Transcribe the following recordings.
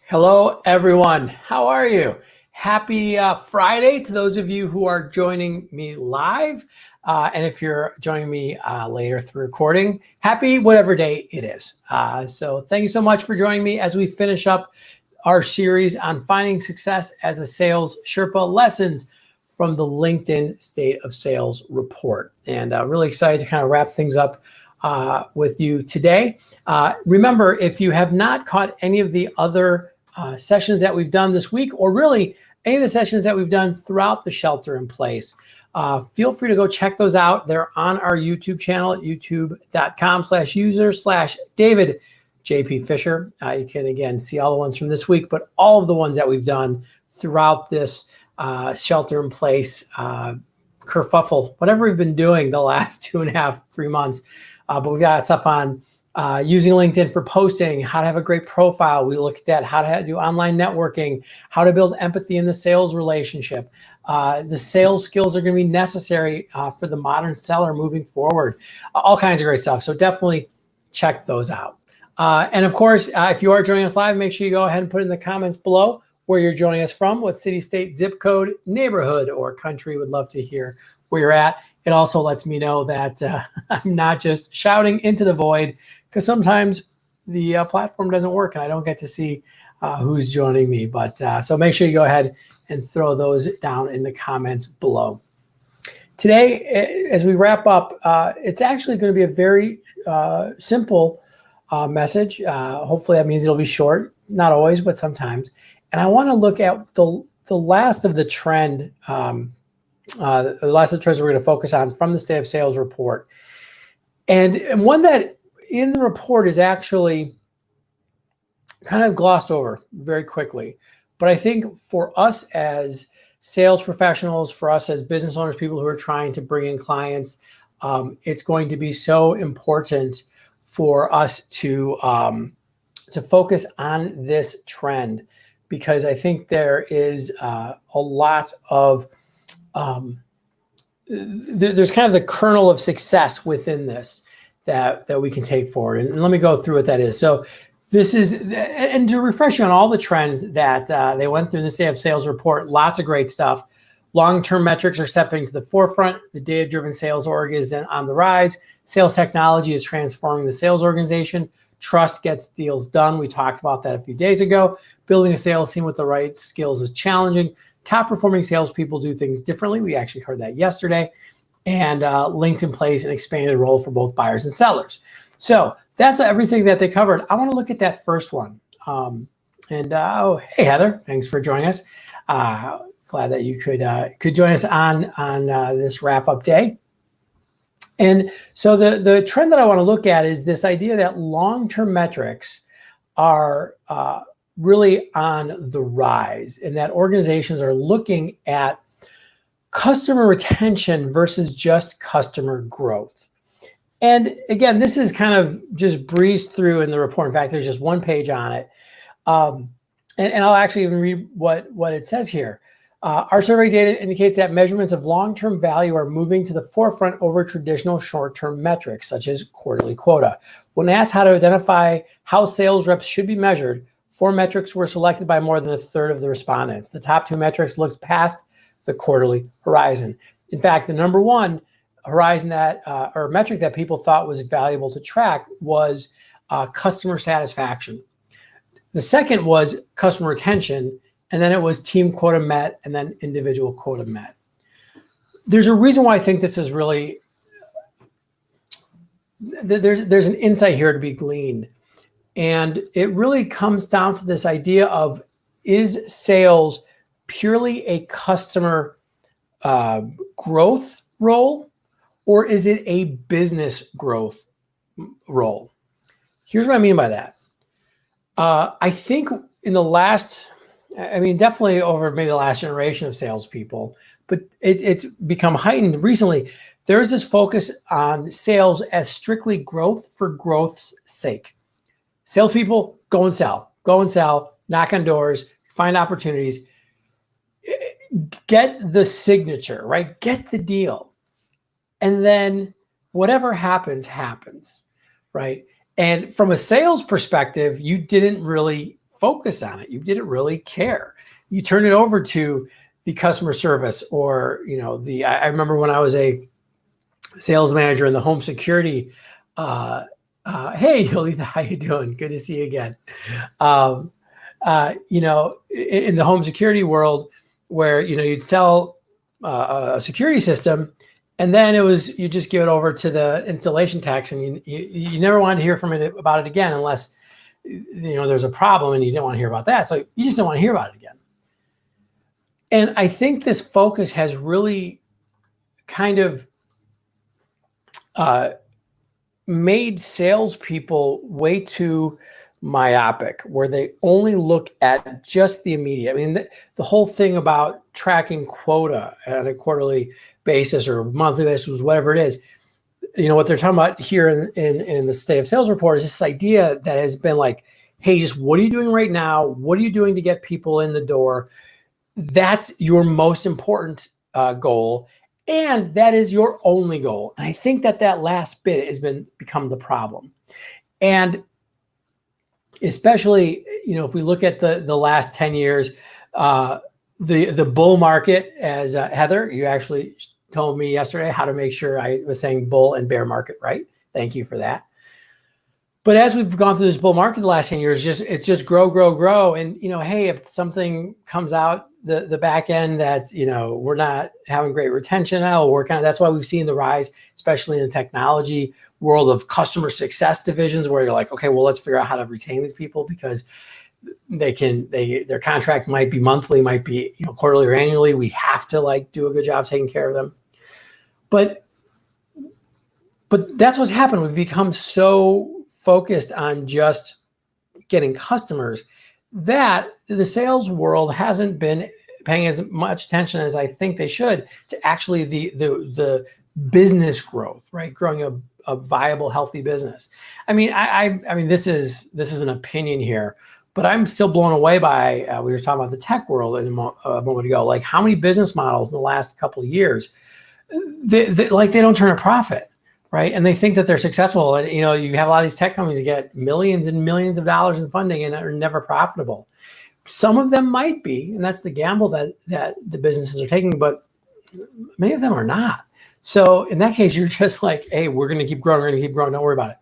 Hello, everyone. How are you? Happy Friday to those of you who are joining me live. And if you're joining me later through recording, happy whatever day it is. So thank you so much for joining me as we finish up our series on finding success as a sales Sherpa, lessons from the LinkedIn State of Sales report. And really excited to kind of wrap things up with you today. Remember, if you have not caught any of the other sessions that we've done this week, or really any of the sessions that we've done throughout the shelter in place, feel free to go check those out. They're on our YouTube channel at youtube.com/user/David JP Fisher. You can, again, see all the ones from this week, but all of the ones that we've done throughout this shelter in place kerfuffle, whatever we've been doing the last 2.5, 3 months. But we've got stuff on using LinkedIn for posting, how to have a great profile. We look at that, how to do online networking, how to build empathy in the sales relationship. The sales skills are going to be necessary for the modern seller moving forward. All kinds of great stuff. So definitely check those out. And of course, if you are joining us live, make sure you go ahead and put in the comments below where you're joining us from, what city, state, zip code, neighborhood, or country. Would love to hear where you're at. It also lets me know that I'm not just shouting into the void, because sometimes the platform doesn't work and I don't get to see who's joining me. But so make sure you go ahead and throw those down in the comments below. Today, as we wrap up, it's actually going to be a very simple message. Hopefully that means it'll be short, not always, but sometimes. And I want to look at the last of the trend, the last of the trends we're going to focus on from the State of Sales report. And one that in the report is actually kind of glossed over very quickly. But I think for us as sales professionals, for us as business owners, people who are trying to bring in clients, it's going to be so important for us to focus on this trend, because I think there is a lot of there's kind of the kernel of success within this that we can take forward. And let me go through what that is. So this is, and to refresh you on all the trends that they went through in the State of Sales report, lots of great stuff. Long-term metrics are stepping to the forefront. The data-driven sales org is on the rise. Sales technology is transforming the sales organization. Trust gets deals done. We talked about that a few days ago. Building a sales team with the right skills is challenging. Top performing salespeople do things differently. We actually heard that yesterday. And LinkedIn plays an expanded role for both buyers and sellers. So that's everything that they covered. I want to look at that first one. Oh, hey, Heather, thanks for joining us. Glad that you could join us on this wrap-up day. And so the trend that I want to look at is this idea that long-term metrics are really on the rise, and that organizations are looking at customer retention versus just customer growth. And again, this is kind of just breezed through in the report. In fact, there's just one page on it. And I'll actually even read what it says here. Our survey data indicates that measurements of long-term value are moving to the forefront over traditional short-term metrics, such as quarterly quota. When asked how to identify how sales reps should be measured, 4 metrics were selected by more than a third of the respondents. The top 2 metrics looked past the quarterly horizon. In fact, the number one horizon or metric that people thought was valuable to track was customer satisfaction. The second was customer retention, and then it was team quota met, and then individual quota met. There's a reason why I think this is really, there's an insight here to be gleaned. And it really comes down to this idea of, is sales purely a customer growth role, or is it a business growth role? Here's what I mean by that. I think in the last, definitely over maybe the last generation of salespeople, but it's become heightened recently. There's this focus on sales as strictly growth for growth's sake. Salespeople, go and sell, knock on doors, find opportunities, get the signature, right? Get the deal. And then whatever happens, right? And from a sales perspective, you didn't really focus on it. You didn't really care. You turned it over to the customer service, or I remember when I was a sales manager in the home security. Hey, Yolita, how you doing? Good to see you again. In the home security world, where you'd sell a security system, and then you just give it over to the installation techs, and you never wanted to hear about it again unless there's a problem, and you didn't want to hear about that. So you just don't want to hear about it again. And I think this focus has really kind of made salespeople way too myopic, where they only look at just the immediate. I mean, the whole thing about tracking quota on a quarterly basis or monthly basis, whatever it is, what they're talking about here in the State of Sales report is this idea that has been like, hey, just what are you doing right now? What are you doing to get people in the door? That's your most important goal. And that is your only goal. And I think that last bit has become the problem. And especially, if we look at the last 10 years, the bull market, as Heather, you actually told me yesterday how to make sure I was saying bull and bear market right. Thank you for that. But as we've gone through this bull market the last 10 years, it's just grow. And, hey, if something comes out the back end that, we're not having great retention, that'll work on it. That's why we've seen the rise, especially in the technology world, of customer success divisions, where you're like, okay, well, let's figure out how to retain these people, because their contract might be monthly, might be quarterly or annually. We have to do a good job taking care of them. But that's what's happened. We've become so focused on just getting customers that the sales world hasn't been paying as much attention as I think they should to actually the business growth, right? Growing a viable, healthy business. I mean, I mean, this is an opinion here, but I'm still blown away by, we were talking about the tech world a moment ago, like how many business models in the last couple of years, they don't turn a profit. Right. And they think that they're successful. And, you have a lot of these tech companies that get millions and millions of dollars in funding and are never profitable. Some of them might be, and that's the gamble that the businesses are taking, but many of them are not. So in that case, you're just like, hey, we're going to keep growing. We're going to keep growing. Don't worry about it.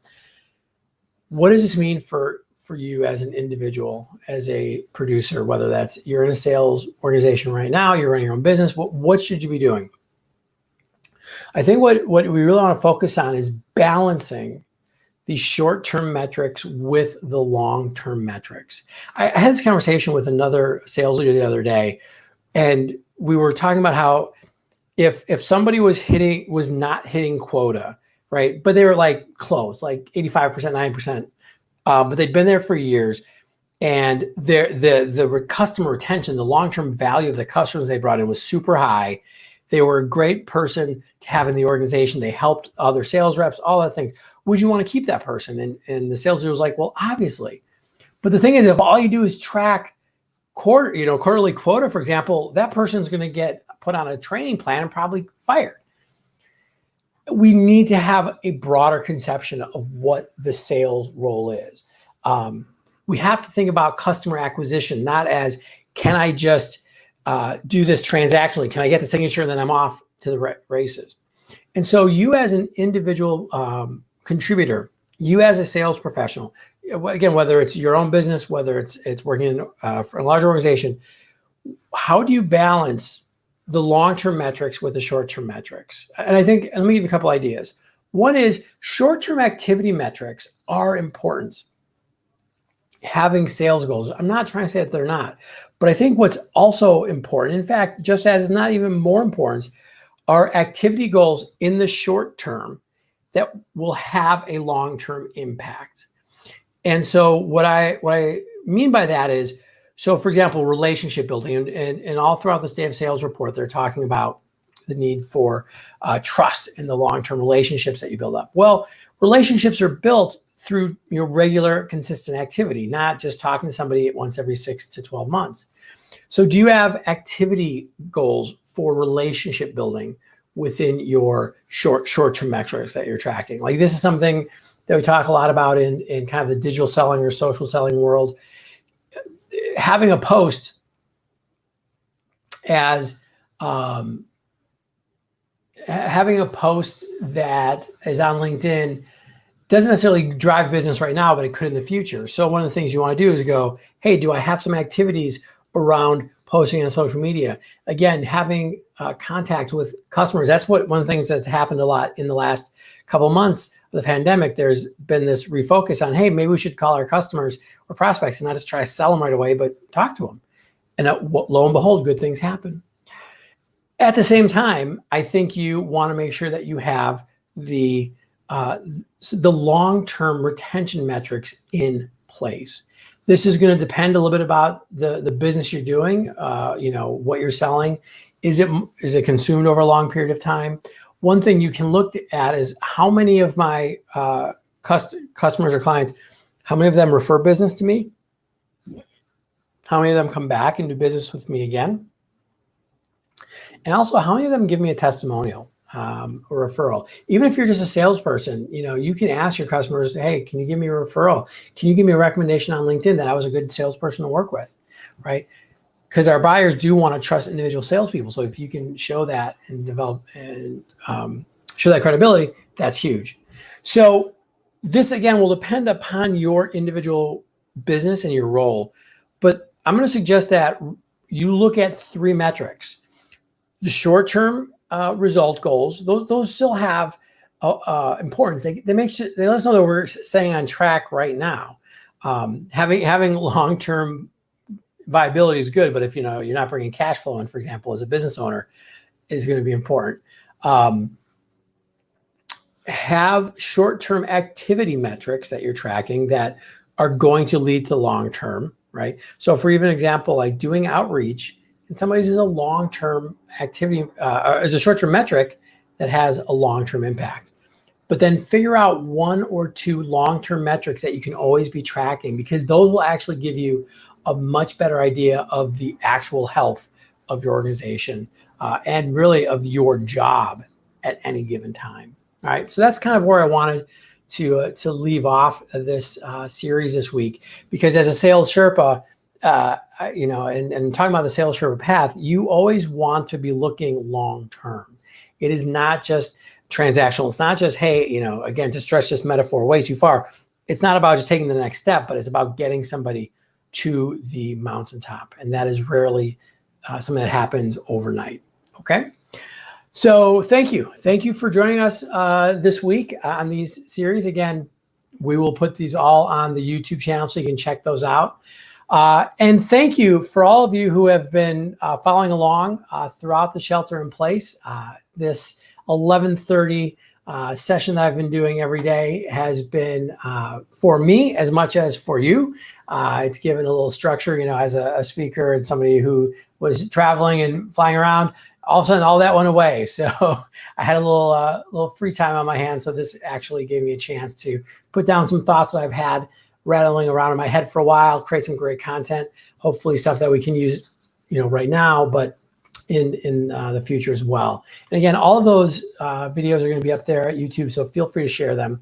What does this mean for you as an individual, as a producer, whether that's you're in a sales organization right now, you're running your own business, what should you be doing? I think what we really want to focus on is balancing the short-term metrics with the long-term metrics. I had this conversation with another sales leader the other day, and we were talking about how if somebody was not hitting quota, right, but they were close, 85%, 9%, but they'd been there for years, and the customer retention, the long-term value of the customers they brought in was super high. They were a great person to have in the organization. They helped other sales reps, all that things. Would you want to keep that person? And the sales leader was like, well, obviously. But the thing is, if all you do is track quarterly quota, for example, that person's going to get put on a training plan and probably fired. We need to have a broader conception of what the sales role is. We have to think about customer acquisition, not as, can I just do this transactionally? Can I get the signature and then I'm off to the races? And so you as an individual contributor, you as a sales professional, again, whether it's your own business, whether it's working for a larger organization, how do you balance the long-term metrics with the short-term metrics? And I think, let me give you a couple ideas. One is short-term activity metrics are important. Having sales goals. I'm not trying to say that they're not, but I think what's also important, in fact, just as if not even more important, are activity goals in the short term that will have a long-term impact. And so what I mean by that is, so for example, relationship building, and all throughout the State of Sales report, they're talking about the need for trust in the long-term relationships that you build up. Well, relationships are built through your regular, consistent activity, not just talking to somebody once every 6 to 12 months. So do you have activity goals for relationship building within your short-term metrics that you're tracking? Like, this is something that we talk a lot about in kind of the digital selling or social selling world. having a post as having a post that is on LinkedIn doesn't necessarily drive business right now, but it could in the future. So one of the things you want to do is go, hey, do I have some activities around posting on social media? Again, having contact with customers. That's one of the things that's happened a lot in the last couple of months of the pandemic. There's been this refocus on, hey, maybe we should call our customers or prospects and not just try to sell them right away, but talk to them. And lo and behold, good things happen. At the same time, I think you want to make sure that you have the long-term retention metrics in place. This is going to depend a little bit about the business you're doing, what you're selling. Is it consumed over a long period of time? One thing you can look at is how many of my customers or clients, how many of them refer business to me? How many of them come back and do business with me again? And also, how many of them give me a testimonial or referral? Even if you're just a salesperson, you can ask your customers, hey, can you give me a referral? Can you give me a recommendation on LinkedIn that I was a good salesperson to work with, right? Because our buyers do want to trust individual salespeople. So if you can show that and develop and show that credibility, that's huge. So this, again, will depend upon your individual business and your role. But I'm going to suggest that you look at 3 metrics. The short-term result goals, those still have importance. They let us know that we're staying on track right now. Having long-term viability is good, but if you're not bringing cash flow in, for example, as a business owner, is going to be important. Have short-term activity metrics that you're tracking that are going to lead to long-term, right? So for even example, like doing outreach, in some ways is a long-term activity, is a short-term metric that has a long-term impact. But then figure out 1 or 2 long-term metrics that you can always be tracking, because those will actually give you a much better idea of the actual health of your organization and really of your job at any given time. All right, so that's kind of where I wanted to leave off this series this week, because as a sales Sherpa, and talking about the Sales Sherpa Path, you always want to be looking long term. It is not just transactional. It's not just, hey, again, to stretch this metaphor way too far. It's not about just taking the next step, but it's about getting somebody to the mountaintop. And that is rarely something that happens overnight. Okay. So thank you. Thank you for joining us this week on these series. Again, we will put these all on the YouTube channel so you can check those out. And thank you for all of you who have been following along throughout the shelter in place. This 11:30 session that I've been doing every day has been for me as much as for you. It's given a little structure, as a speaker and somebody who was traveling and flying around. All of a sudden, all that went away. So I had a little free time on my hands. So this actually gave me a chance to put down some thoughts that I've had rattling around in my head for a while, create some great content, hopefully stuff that we can use, right now, but in the future as well. And again, all of those videos are going to be up there at YouTube, so feel free to share them.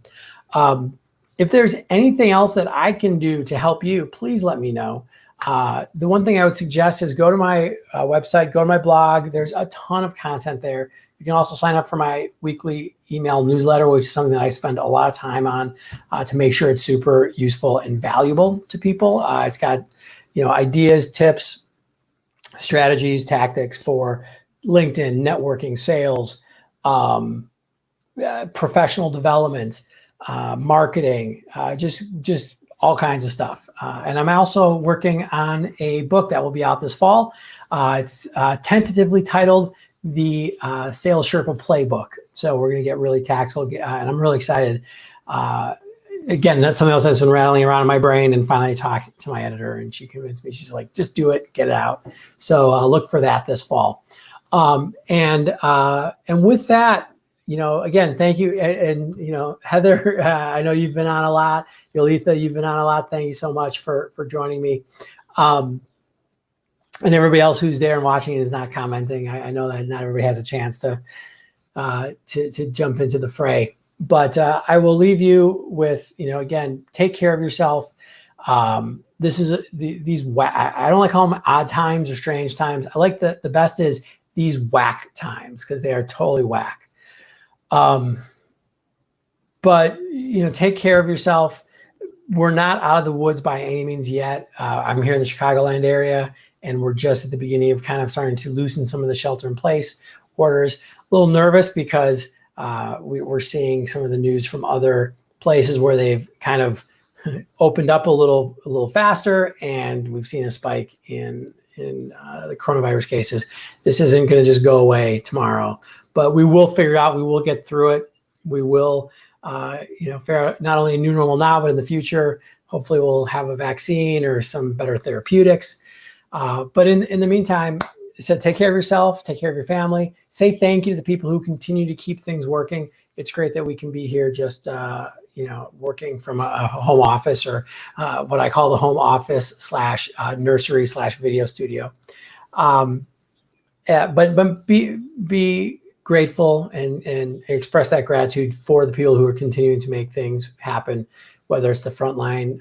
If there's anything else that I can do to help you, please let me know. The one thing I would suggest is go to my website, go to my blog. There's a ton of content there. You can also sign up for my weekly email newsletter, which is something that I spend a lot of time on to make sure it's super useful and valuable to people. It's got, ideas, tips, strategies, tactics for LinkedIn, networking, sales, professional development, marketing, just all kinds of stuff. And I'm also working on a book that will be out this fall. It's tentatively titled The Sales Sherpa Playbook. So we're going to get really tactical, and I'm really excited. Again, that's something else that's been rattling around in my brain, and finally talked to my editor, and she convinced me. She's like, just do it, get it out. So look for that this fall. And with that, again, thank you. And Heather, I know you've been on a lot. Yolitha, you've been on a lot. Thank you so much for joining me. And everybody else who's there and watching and is not commenting. I know that not everybody has a chance to jump into the fray. But I will leave you with, again, take care of yourself. This is I don't like calling them odd times or strange times. I like the best is these whack times, because they are totally whack. But take care of yourself. We're not out of the woods by any means yet. I'm here in the Chicagoland area, and we're just at the beginning of kind of starting to loosen some of the shelter in place orders. A little nervous because we're seeing some of the news from other places where they've kind of opened up a little faster, and we've seen a spike in the coronavirus cases. This isn't going to just go away tomorrow, but we will figure it out. We will get through it. We will figure out not only a new normal now, but in the future, hopefully we'll have a vaccine or some better therapeutics. But in the meantime, so take care of yourself, take care of your family, say thank you to the people who continue to keep things working. It's great that we can be here just, working from a home office, or what I call the home office / nursery / video studio. But be grateful and express that gratitude for the people who are continuing to make things happen, whether it's the frontline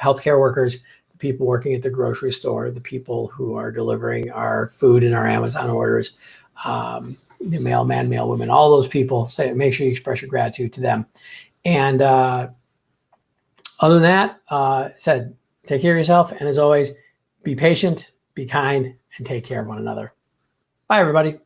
healthcare workers, the people working at the grocery store, the people who are delivering our food and our Amazon orders, the mailman, mailwomen, all those people. Make sure you express your gratitude to them. And other than that, take care of yourself. And as always, be patient, be kind, and take care of one another. Bye, everybody.